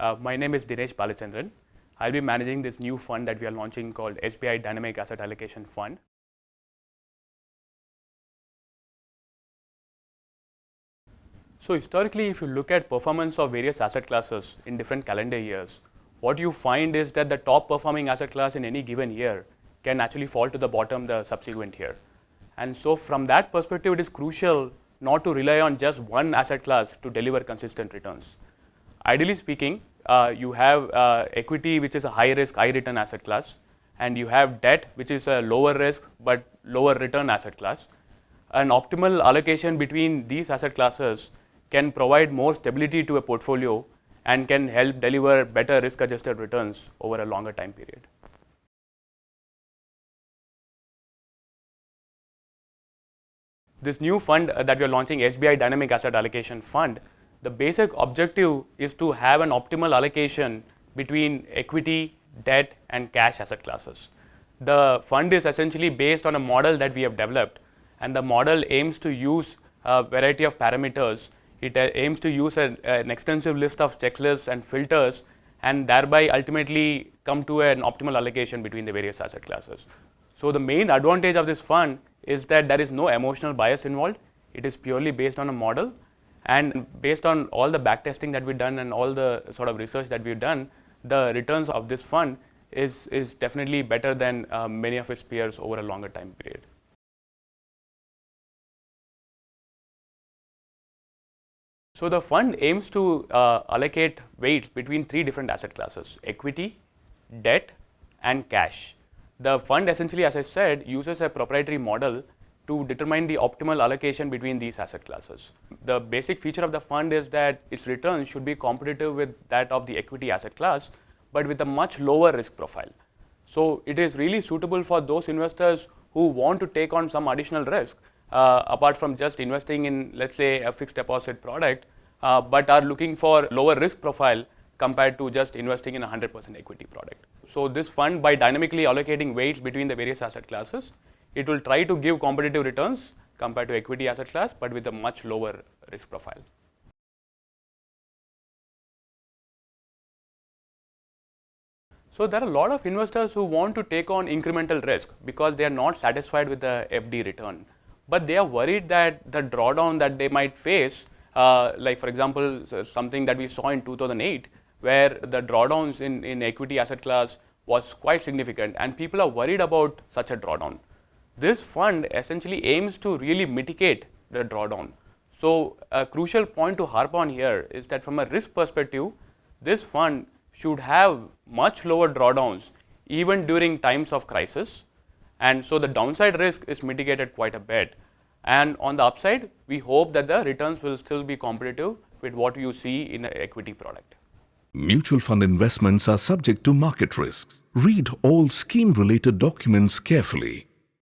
My name is Dinesh Balachandran. I'll be managing this new fund that we are launching called SBI Dynamic Asset Allocation Fund. So historically, if you look at performance of various asset classes in different calendar years, what you find is that the top performing asset class in any given year can actually fall to the bottom the subsequent year. And so from that perspective, it is crucial not to rely on just one asset class to deliver consistent returns. Ideally speaking, you have equity, which is a high risk, high return asset class, and you have debt, which is a lower risk but lower return asset class. An optimal allocation between these asset classes can provide more stability to a portfolio and can help deliver better risk adjusted returns over a longer time period. This new fund that we are launching, SBI Dynamic Asset Allocation Fund, the basic objective is to have an optimal allocation between equity, debt, and cash asset classes. The fund is essentially based on a model that we have developed, and the model aims to use a variety of parameters. It aims to use an extensive list of checklists and filters, and thereby ultimately come to an optimal allocation between the various asset classes. So the main advantage of this fund is that there is no emotional bias involved. It is purely based on a model, and based on all the backtesting that we've done and all the sort of research that we've done, the returns of this fund is definitely better than many of its peers over a longer time period. So the fund aims to allocate weight between three different asset classes: equity, debt, and cash. The fund essentially, as I said, uses a proprietary model to determine the optimal allocation between these asset classes. The basic feature of the fund is that its returns should be competitive with that of the equity asset class, but with a much lower risk profile. So it is really suitable for those investors who want to take on some additional risk, apart from just investing in, let's say, a fixed deposit product, but are looking for lower risk profile compared to just investing in a 100% equity product. So this fund, by dynamically allocating weights between the various asset classes, it will try to give competitive returns compared to equity asset class, but with a much lower risk profile. So there are a lot of investors who want to take on incremental risk because they are not satisfied with the FD return, but they are worried that the drawdown that they might face, like for example, something that we saw in 2008, where the drawdowns in equity asset class was quite significant, and people are worried about such a drawdown. This fund essentially aims to really mitigate the drawdown. So a crucial point to harp on here is that from a risk perspective, this fund should have much lower drawdowns even during times of crisis, and so the downside risk is mitigated quite a bit. And on the upside, we hope that the returns will still be competitive with what you see in an equity product. Mutual fund investments are subject to market risks. Read all scheme-related documents carefully.